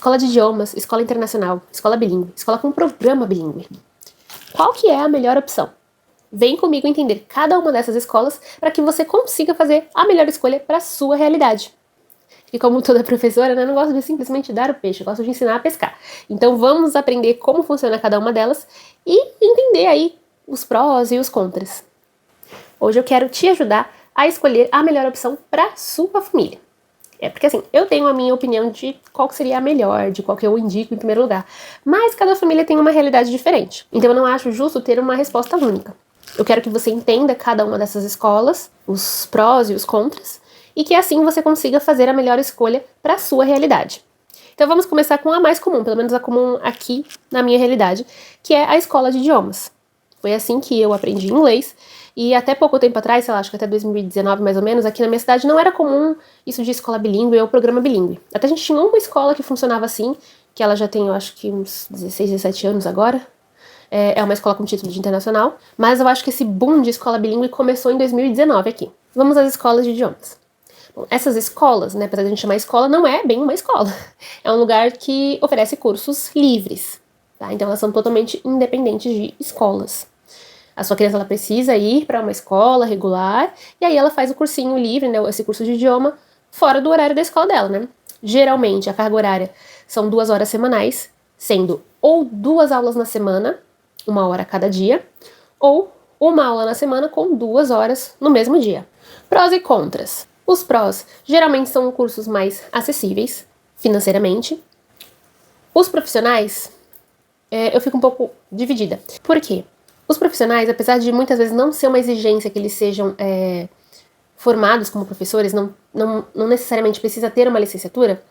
escola de idiomas, escola internacional, escola bilíngue, escola com programa bilíngue. Qual que é a melhor opção? Vem comigo entender cada uma dessas escolas para que você consiga fazer a melhor escolha para a sua realidade. E como toda professora, né, eu não gosto de simplesmente dar o peixe, eu gosto de ensinar a pescar. Então vamos aprender como funciona cada uma delas e entender aí os prós e os contras. Hoje eu quero te ajudar a escolher a melhor opção para sua família. Porque assim, eu tenho a minha opinião de qual seria a melhor, de qual que eu indico em primeiro lugar. Mas cada família tem uma realidade diferente. Então eu não acho justo ter uma resposta única. Eu quero que você entenda cada uma dessas escolas, os prós e os contras, e que assim você consiga fazer a melhor escolha para a sua realidade. Então vamos começar com a mais comum, pelo menos a comum aqui na minha realidade, que é a escola de idiomas. Foi assim que eu aprendi inglês, e até pouco tempo atrás, sei lá, acho que até 2019 mais ou menos, aqui na minha cidade não era comum isso de escola bilíngue ou programa bilíngue. Até a gente tinha uma escola que funcionava assim, que ela já tem, eu acho que uns 16, 17 anos agora. É uma escola com título de internacional, mas eu acho que esse boom de escola bilíngue começou em 2019 aqui. Vamos às escolas de idiomas. Bom, essas escolas, né, apesar de a gente chamar escola, não é bem uma escola. É um lugar que oferece cursos livres, tá? Então elas são totalmente independentes de escolas. A sua criança ela precisa ir para uma escola regular e aí ela faz o cursinho livre, né, esse curso de idioma, fora do horário da escola dela, né? Geralmente a carga horária são 2 horas semanais, sendo ou 2 aulas na semana, 1 hora cada dia, ou 1 aula na semana com 2 horas no mesmo dia. Prós e contras. Os prós geralmente são cursos mais acessíveis financeiramente. Os profissionais, eu fico um pouco dividida. Por quê? Os profissionais, apesar de muitas vezes não ser uma exigência que eles sejam formados como professores, não necessariamente precisa ter uma licenciatura,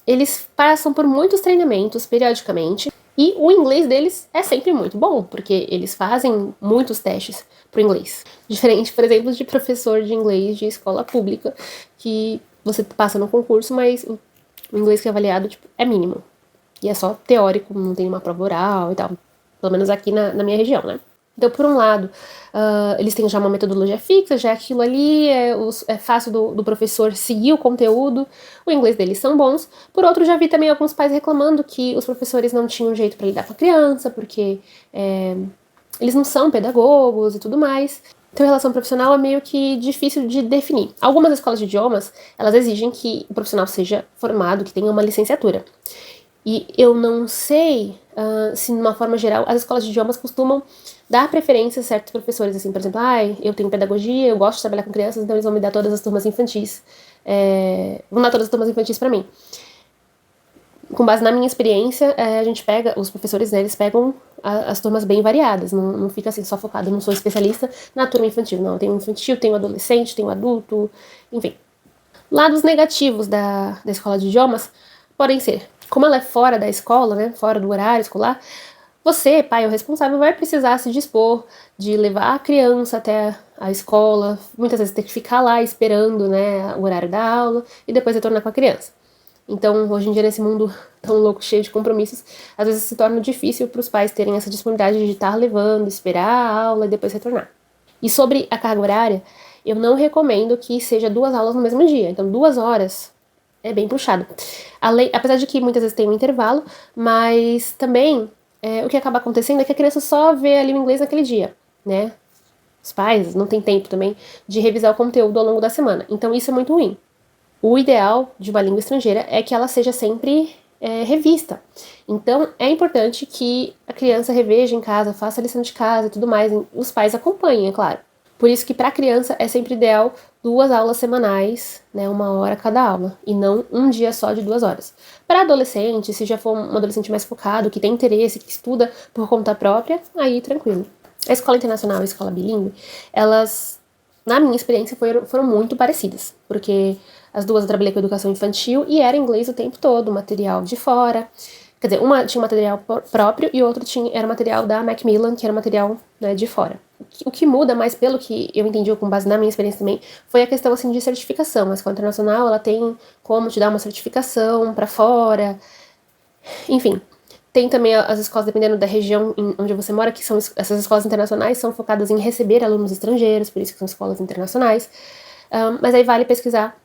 eles passam por muitos treinamentos periodicamente e o inglês deles é sempre muito bom, porque eles fazem muitos testes pro inglês. Diferente, por exemplo, de professor de inglês de escola pública, que você passa no concurso, mas o inglês que é avaliado é mínimo. E é só teórico, não tem uma prova oral e tal. Pelo menos aqui na minha região, né? Então, por um lado, eles têm já uma metodologia fixa, já aquilo ali é fácil do professor seguir o conteúdo, o inglês deles são bons. Por outro, já vi também alguns pais reclamando que os professores não tinham jeito para lidar com a criança, porque eles não são pedagogos e tudo mais. Então, a relação profissional é meio que difícil de definir. Algumas escolas de idiomas, elas exigem que o profissional seja formado, que tenha uma licenciatura. E eu não sei se, de uma forma geral, as escolas de idiomas costumam dar preferência a certos professores, assim, por exemplo, eu tenho pedagogia, eu gosto de trabalhar com crianças, então eles vão me dar todas as turmas infantis, vão dar todas as turmas infantis pra mim. Com base na minha experiência, a gente pega, os professores, né, eles pegam as turmas bem variadas, não fica assim só focado, eu não sou especialista na turma infantil, não, eu tenho infantil, tenho adolescente, tenho adulto, enfim. Lados negativos da escola de idiomas podem ser, como ela é fora da escola, né, fora do horário escolar, você, pai ou responsável, vai precisar se dispor de levar a criança até a escola, muitas vezes ter que ficar lá esperando, né, o horário da aula e depois retornar com a criança. Então, hoje em dia, nesse mundo tão louco, cheio de compromissos, às vezes se torna difícil para os pais terem essa disponibilidade de estar levando, esperar a aula e depois retornar. E sobre a carga horária, eu não recomendo que seja 2 aulas no mesmo dia. Então, 2 horas é bem puxado. Apesar de que muitas vezes tem um intervalo, mas também o que acaba acontecendo é que a criança só vê ali o inglês naquele dia, né? Os pais não têm tempo também de revisar o conteúdo ao longo da semana. Então isso é muito ruim. O ideal de uma língua estrangeira é que ela seja sempre revista. Então é importante que a criança reveja em casa, faça a lição de casa e tudo mais. Os pais acompanhem, é claro. Por isso que para a criança é sempre ideal 2 aulas semanais, né, 1 hora cada aula, e não um dia só de 2 horas. Para adolescente, se já for um adolescente mais focado, que tem interesse, que estuda por conta própria, aí tranquilo. A escola internacional e a escola bilíngue, elas, na minha experiência, foram muito parecidas, porque as duas eu trabalhei com educação infantil e era inglês o tempo todo, material de fora. Quer dizer, uma tinha material próprio e outra era material da Macmillan, que era material, né, de fora. O que muda, mais pelo que eu entendi com base na minha experiência também, foi a questão assim, de certificação. A escola internacional ela tem como te dar uma certificação para fora. Enfim, tem também as escolas, dependendo da região onde você mora, que são essas escolas internacionais são focadas em receber alunos estrangeiros, por isso que são escolas internacionais. Mas aí vale pesquisar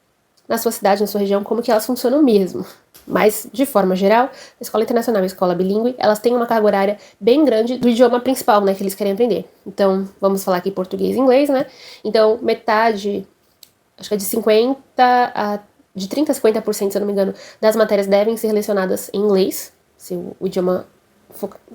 na sua cidade, na sua região, como que elas funcionam mesmo. Mas, de forma geral, a escola internacional e a escola bilíngue, elas têm uma carga horária bem grande do idioma principal, né, que eles querem aprender. Então, vamos falar aqui português e inglês, né? Então, metade, acho que é de 30 a 50%, se eu não me engano, das matérias devem ser lecionadas em inglês, se o idioma,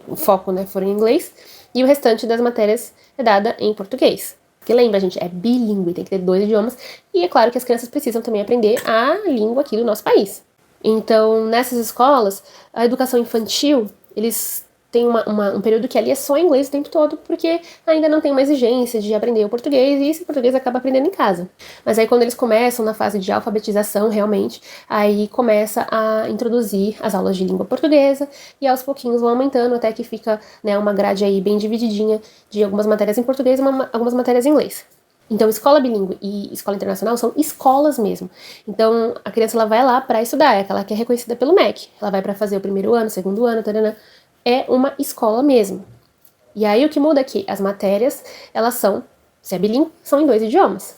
o foco, né, for em inglês, e o restante das matérias é dada em português. Porque lembra, gente, é bilíngue, tem que ter 2 idiomas, e é claro que as crianças precisam também aprender a língua aqui do nosso país. Então, nessas escolas, a educação infantil, eles têm um período que ali é só inglês o tempo todo, porque ainda não tem uma exigência de aprender o português, e esse português acaba aprendendo em casa. Mas aí quando eles começam na fase de alfabetização, realmente, aí começa a introduzir as aulas de língua portuguesa, e aos pouquinhos vão aumentando, até que fica, né, uma grade aí bem divididinha de algumas matérias em português e algumas matérias em inglês. Então, escola bilíngue e escola internacional são escolas mesmo. Então, a criança ela vai lá para estudar, é aquela que é reconhecida pelo MEC. Ela vai para fazer o primeiro ano, segundo ano, tarana. É uma escola mesmo. E aí o que muda é que as matérias, elas são, se é bilíngue, são em 2 idiomas.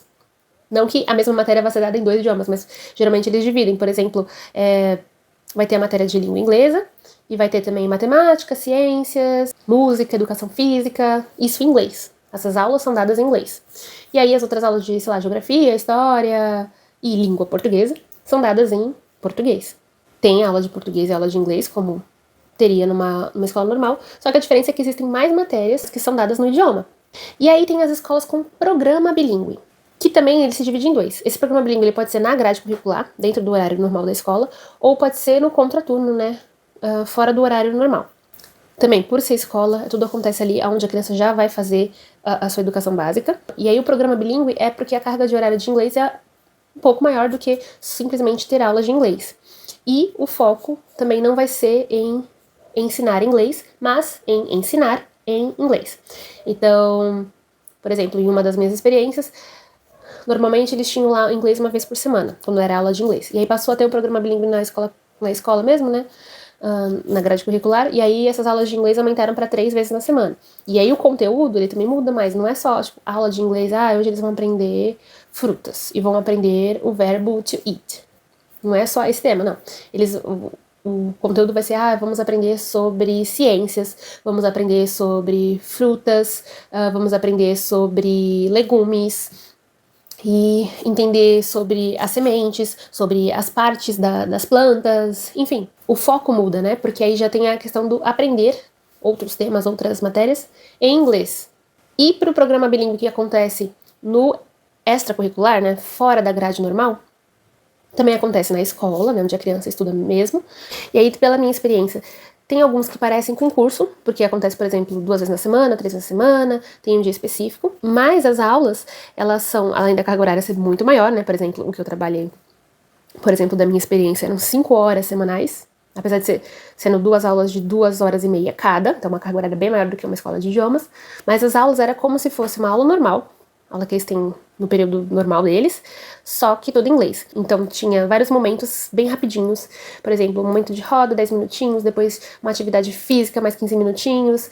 Não que a mesma matéria vá ser dada em 2 idiomas, mas geralmente eles dividem. Por exemplo, vai ter a matéria de língua inglesa, e vai ter também matemática, ciências, música, educação física, isso em inglês. Essas aulas são dadas em inglês. E aí as outras aulas de, sei lá, geografia, história e língua portuguesa são dadas em português. Tem aula de português e aula de inglês, como teria numa escola normal, só que a diferença é que existem mais matérias que são dadas no idioma. E aí tem as escolas com programa bilíngue, que também ele se divide em 2. Esse programa bilíngue ele pode ser na grade curricular, dentro do horário normal da escola, ou pode ser no contraturno, né, fora do horário normal. Também, por ser escola, tudo acontece ali onde a criança já vai fazer a sua educação básica. E aí o programa bilíngue é porque a carga de horário de inglês é um pouco maior do que simplesmente ter aulas de inglês. E o foco também não vai ser em ensinar inglês, mas em ensinar em inglês. Então, por exemplo, em uma das minhas experiências, normalmente eles tinham lá inglês uma vez por semana, quando era aula de inglês. E aí passou a ter o programa bilíngue na escola mesmo, né? Na grade curricular, e aí essas aulas de inglês aumentaram para 3 vezes na semana. E aí o conteúdo, ele também muda mais, não é só, tipo, aula de inglês, hoje eles vão aprender frutas, e vão aprender o verbo to eat. Não é só esse tema, não. O conteúdo vai ser, vamos aprender sobre ciências, vamos aprender sobre frutas, vamos aprender sobre legumes, e entender sobre as sementes, sobre as partes das plantas, enfim. O foco muda, né? Porque aí já tem a questão do aprender outros temas, outras matérias em inglês. E para o programa bilíngue que acontece no extracurricular, né, fora da grade normal, também acontece na escola, né, onde a criança estuda mesmo. E aí, pela minha experiência, tem alguns que parecem com curso, porque acontece, por exemplo, 2 vezes na semana, 3 vezes na semana, tem um dia específico. Mas as aulas, elas são, além da carga horária ser muito maior, né? Por exemplo, o que eu trabalhei, por exemplo, da minha experiência, eram 5 horas semanais. Apesar de sendo 2 aulas de 2 horas e meia cada, então uma carga horária bem maior do que uma escola de idiomas. Mas as aulas era como se fosse uma aula normal, aula que eles têm no período normal deles, só que todo em inglês. Então tinha vários momentos bem rapidinhos, por exemplo, um momento de roda, 10 minutinhos, depois uma atividade física, mais 15 minutinhos,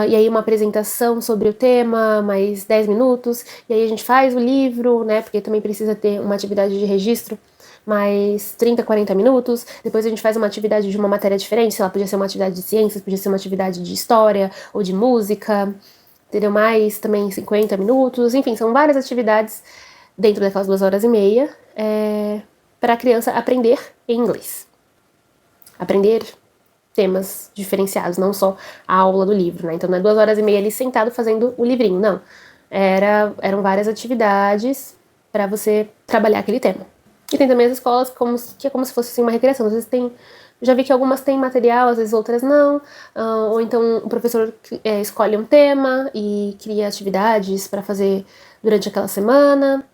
e aí uma apresentação sobre o tema, mais 10 minutos, e aí a gente faz o livro, né, porque também precisa ter uma atividade de registro, mais 30, 40 minutos, depois a gente faz uma atividade de uma matéria diferente, sei lá, podia ser uma atividade de ciências, podia ser uma atividade de história, ou de música, entendeu? Mais também 50 minutos, enfim, são várias atividades dentro daquelas 2 horas e meia para a criança aprender em inglês. Aprender temas diferenciados, não só a aula do livro, né? Então não é 2 horas e meia ali sentado fazendo o livrinho, não. Eram várias atividades para você trabalhar aquele tema. E tem também as escolas que é como se fosse assim, uma recreação. Às vezes tem. Já vi que algumas têm material, às vezes outras não. Ou então o professor escolhe um tema e cria atividades para fazer durante aquela semana.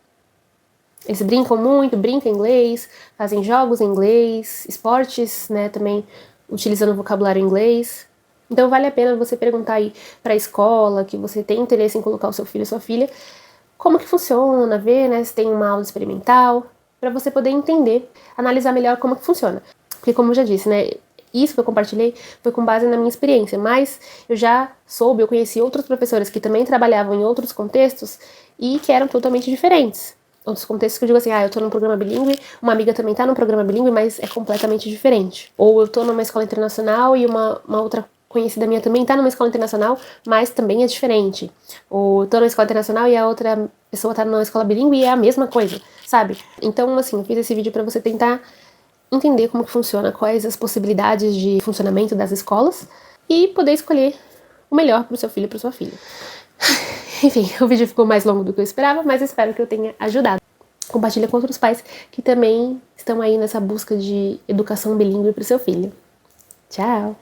Eles brincam muito, brincam em inglês, fazem jogos em inglês, esportes, né, também utilizando vocabulário em inglês. Então vale a pena você perguntar aí para a escola, que você tem interesse em colocar o seu filho ou sua filha, como que funciona, ver, né, se tem uma aula experimental, para você poder entender, analisar melhor como que funciona. Porque como eu já disse, né, isso que eu compartilhei foi com base na minha experiência, mas eu conheci outros professores que também trabalhavam em outros contextos e que eram totalmente diferentes. outros contextos que eu digo assim, eu tô num programa bilíngue, uma amiga também tá num programa bilíngue, mas é completamente diferente. Ou eu tô numa escola internacional e uma outra conhecida minha também tá numa escola internacional, mas também é diferente. Ou eu tô numa escola internacional e a outra pessoa tá numa escola bilíngue e é a mesma coisa, sabe? Então, assim, eu fiz esse vídeo pra você tentar entender como que funciona, quais as possibilidades de funcionamento das escolas e poder escolher o melhor pro seu filho e pra sua filha. Enfim, o vídeo ficou mais longo do que eu esperava, mas espero que eu tenha ajudado. Compartilha com outros pais que também estão aí nessa busca de educação bilíngue pro seu filho. Tchau!